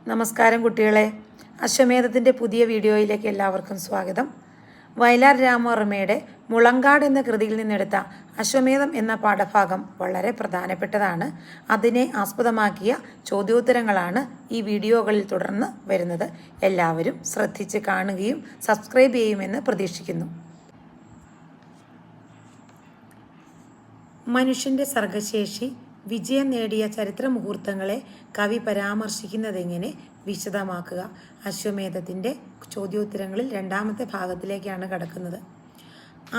നമസ്കാരം കുട്ടികളെ. അശ്വമേധത്തിൻ്റെ പുതിയ വീഡിയോയിലേക്ക് എല്ലാവർക്കും സ്വാഗതം. വയലാർ രാമവർമ്മയുടെ മുളങ്കാട് എന്ന കൃതിയിൽ നിന്നെടുത്ത അശ്വമേധം എന്ന പാഠഭാഗം വളരെ പ്രധാനപ്പെട്ടതാണ്. അതിനെ ആസ്പദമാക്കിയ ചോദ്യോത്തരങ്ങളാണ് ഈ വീഡിയോകളിൽ തുടർന്ന് വരുന്നത്. എല്ലാവരും ശ്രദ്ധിച്ച് കാണുകയും സബ്സ്ക്രൈബ് ചെയ്യുമെന്ന് പ്രതീക്ഷിക്കുന്നു. മനുഷ്യൻ്റെ സർഗശേഷി വിജയം നേടിയ ചരിത്ര മുഹൂർത്തങ്ങളെ കവി പരാമർശിക്കുന്നതെങ്ങനെ വിശദമാക്കുക. അശ്വമേധത്തിൻ്റെ ചോദ്യോത്തരങ്ങളിൽ രണ്ടാമത്തെ ഭാഗത്തിലേക്കാണ് കടക്കുന്നത്.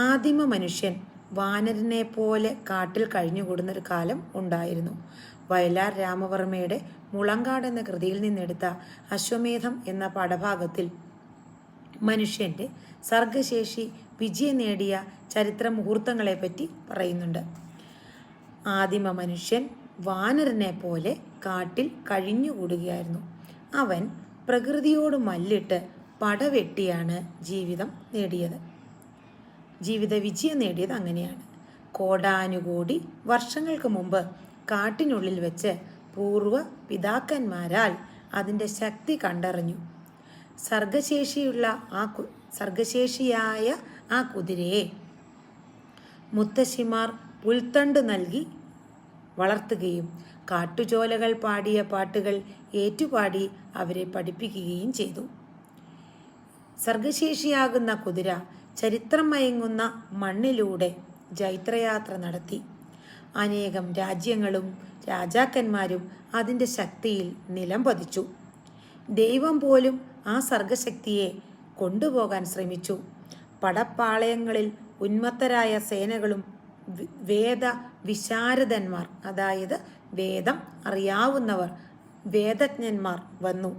ആദിമ മനുഷ്യൻ വാനരനെ പോലെ കാട്ടിൽ കഴിഞ്ഞുകൂടുന്നൊരു കാലം ഉണ്ടായിരുന്നു. വയലാർ രാമവർമ്മയുടെ മുളങ്കാട് എന്ന കൃതിയിൽ നിന്നെടുത്ത അശ്വമേധം എന്ന പാഠഭാഗത്തിൽ മനുഷ്യൻ്റെ സർഗശേഷി വിജയം നേടിയ ചരിത്ര മുഹൂർത്തങ്ങളെപ്പറ്റി പറയുന്നുണ്ട്. ആദിമ മനുഷ്യൻ വാനരനെ പോലെ കാട്ടിൽ കഴിഞ്ഞുകൂടുകയായിരുന്നു. അവൻ പ്രകൃതിയോട് മല്ലിട്ട് പടവെട്ടിയാണ് ജീവിത വിജയം നേടിയത് അങ്ങനെയാണ്. കോടാനുകോടി വർഷങ്ങൾക്ക് മുമ്പ് കാട്ടിനുള്ളിൽ വെച്ച് പൂർവ്വ പിതാക്കന്മാരാൽ അതിൻ്റെ ശക്തി കണ്ടറിഞ്ഞു. സർഗശേഷിയായ ആ കുതിരയെ മുത്തശ്ശിമാർ പുൽത്തണ്ട് നൽകി വളർത്തുകയും കാട്ടുചോലകൾ പാടിയ പാട്ടുകൾ ഏറ്റുപാടി അവരെ പഠിപ്പിക്കുകയും ചെയ്തു. സർഗശേഷിയാകുന്ന കുതിര ചരിത്രം മയങ്ങുന്ന മണ്ണിലൂടെ ജൈത്രയാത്ര നടത്തി. അനേകം രാജ്യങ്ങളും രാജാക്കന്മാരും അതിൻ്റെ ശക്തിയിൽ നിലം പതിച്ചു. ദൈവം പോലും ആ സർഗശക്തിയെ കൊണ്ടുപോകാൻ ശ്രമിച്ചു. പടപ്പാളയങ്ങളിൽ ഉന്മത്തരായ സേനകളും വേദ വിശാരദന്മാർ, അതായത് വേദം അറിയാവുന്നവർ, വേദജ്ഞന്മാർ വന്നു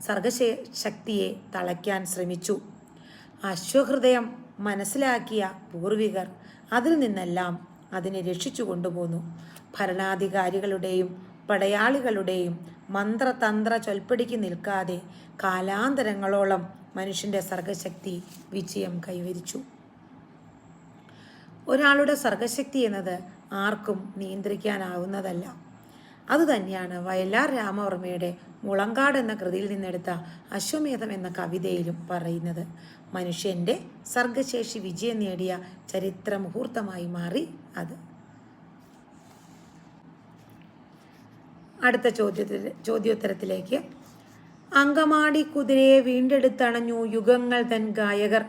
സർഗശക്തിയെ തളയ്ക്കാൻ ശ്രമിച്ചു. അശ്വഹൃദയം മനസ്സിലാക്കിയ പൂർവികർ അതിൽ നിന്നെല്ലാം അതിനെ രക്ഷിച്ചു കൊണ്ടുപോന്നു. ഭരണാധികാരികളുടെയും പടയാളികളുടെയും മന്ത്രതന്ത്ര ചൊൽപ്പടിക്ക് നിൽക്കാതെ കാലാന്തരങ്ങളോളം മനുഷ്യൻ്റെ സർഗശക്തി വിജയം കൈവരിച്ചു. ഒരാളുടെ സർഗശക്തി എന്നത് ആർക്കും നിയന്ത്രിക്കാനാവുന്നതല്ല. അതുതന്നെയാണ് വയലാർ രാമവർമ്മയുടെ മുളങ്കാട് എന്ന കൃതിയിൽ നിന്നെടുത്ത അശ്വമേധം എന്ന കവിതയിലും പറയുന്നത്. മനുഷ്യൻ്റെ സർഗശേഷി വിജയം നേടിയ ചരിത്ര മുഹൂർത്തമായി മാറി അത്. അടുത്ത ചോദ്യോത്തരത്തിലേക്ക്. അങ്കമാടി കുതിരയെ വീണ്ടെടുത്തണഞ്ഞു യുഗങ്ങൾ തൻ ഗായകർ.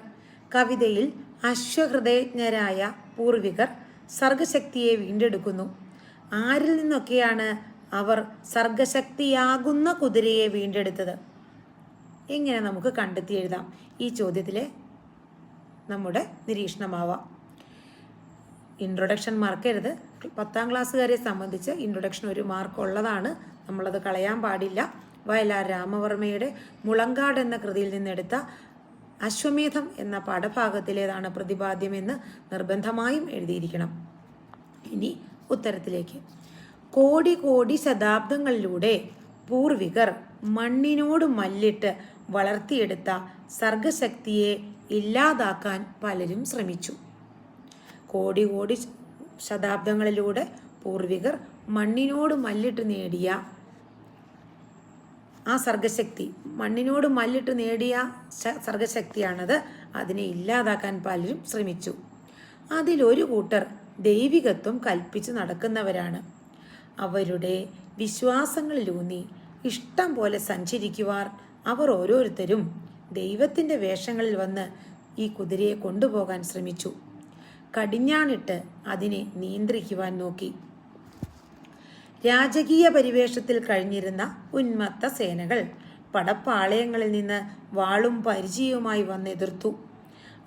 കവിതയിൽ അശ്വഹൃദയജ്ഞരായ പൂർവികർ സർഗശക്തിയെ വീണ്ടെടുക്കുന്നു. ആരിൽ നിന്നൊക്കെയാണ് അവർ സർഗശക്തിയാകുന്ന കുതിരയെ വീണ്ടെടുത്തത്? എങ്ങനെ നമുക്ക് കണ്ടെത്തി എഴുതാം? ഈ ചോദ്യത്തിലെ നമ്മുടെ നിരീക്ഷണമാവാം. ഇൻട്രൊഡക്ഷൻ മറക്കരുത്. 10ാം ക്ലാസ്സുകാരെ സംബന്ധിച്ച് ഇൻട്രൊഡക്ഷൻ ഒരു മാർക്ക് ഉള്ളതാണ്. നമ്മളത് കളയാൻ പാടില്ല. വയലാർ രാമവർമ്മയുടെ മുളങ്കാട് എന്ന കൃതിയിൽ നിന്നെടുത്ത അശ്വമേധം എന്ന പാഠഭാഗത്തിലേതാണ് പ്രതിപാദ്യമെന്ന് നിർബന്ധമായും എഴുതിയിരിക്കണം. ഇനി ഉത്തരത്തിലേക്ക്. കോടി കോടി ശതാബ്ദങ്ങളിലൂടെ പൂർവികർ മണ്ണിനോട് മല്ലിട്ട് വളർത്തിയെടുത്ത സർഗശക്തിയെ ഇല്ലാതാക്കാൻ പലരും ശ്രമിച്ചു. കോടി കോടി ശതാബ്ദങ്ങളിലൂടെ പൂർവികർ മണ്ണിനോട് മല്ലിട്ട് നേടിയ ആ സർഗശക്തി, മണ്ണിനോട് മല്ലിട്ട് നേടിയ സർഗശക്തിയാണത്. അതിനെ ഇല്ലാതാക്കാൻ പലരും ശ്രമിച്ചു. അതിലൊരു കൂട്ടർ ദൈവികത്വം കൽപ്പിച്ച് നടക്കുന്നവരാണ്. അവരുടെ വിശ്വാസങ്ങളിലൂന്നി ഇഷ്ടം പോലെ സഞ്ചരിക്കുവാൻ അവർ ഓരോരുത്തരും ദൈവത്തിൻ്റെ വേഷങ്ങളിൽ വന്ന് ഈ കുതിരയെ കൊണ്ടുപോകാൻ ശ്രമിച്ചു. കടിഞ്ഞാണിട്ട് അതിനെ നിയന്ത്രിക്കുവാൻ നോക്കി. രാജകീയ പരിവേഷത്തിൽ കഴിഞ്ഞിരുന്ന ഉന്മത്ത സേനകൾ പടപ്പാളയങ്ങളിൽ നിന്ന് വാളും പരിചയവുമായി വന്നെതിർത്തു.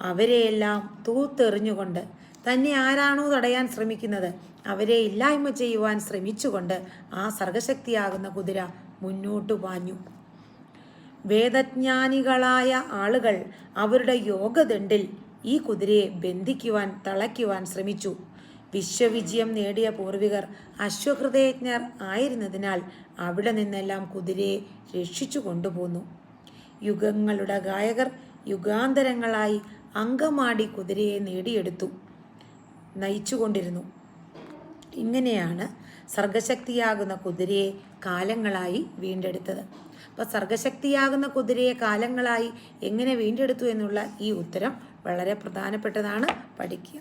അവരെയെല്ലാം തൂത്തെറിഞ്ഞുകൊണ്ട് തന്നെ ആരാണോ തടയാൻ ശ്രമിക്കുന്നത് അവരെ ഇല്ലായ്മ ചെയ്യുവാൻ ശ്രമിച്ചുകൊണ്ട് ആ സർഗശക്തിയാകുന്ന കുതിര മുന്നോട്ടു പാഞ്ഞു. വേദജ്ഞാനികളായ ആളുകൾ അവരുടെ യോഗദണ്ഡിൽ ഈ കുതിരയെ ബന്ധിക്കുവാൻ തളയ്ക്കുവാൻ ശ്രമിച്ചു. വിശ്വവിജയം നേടിയ പൂർവികർ അശ്വഹൃദയജ്ഞർ ആയിരുന്നതിനാൽ അവിടെ നിന്നെല്ലാം കുതിരയെ രക്ഷിച്ചു കൊണ്ടുപോന്നു. യുഗങ്ങളുടെ ഗായകർ യുഗാന്തരങ്ങളായി അങ്കമാടി കുതിരയെ നയിച്ചുകൊണ്ടിരുന്നു. ഇങ്ങനെയാണ് സർഗശക്തിയാകുന്ന കുതിരയെ കാലങ്ങളായി വീണ്ടെടുത്തത്. അപ്പോൾ സർഗശക്തിയാകുന്ന കുതിരയെ കാലങ്ങളായി എങ്ങനെ വീണ്ടെടുത്തു എന്നുള്ള ഈ ഉത്തരം വളരെ പ്രധാനപ്പെട്ടതാണ്, പഠിക്കുക.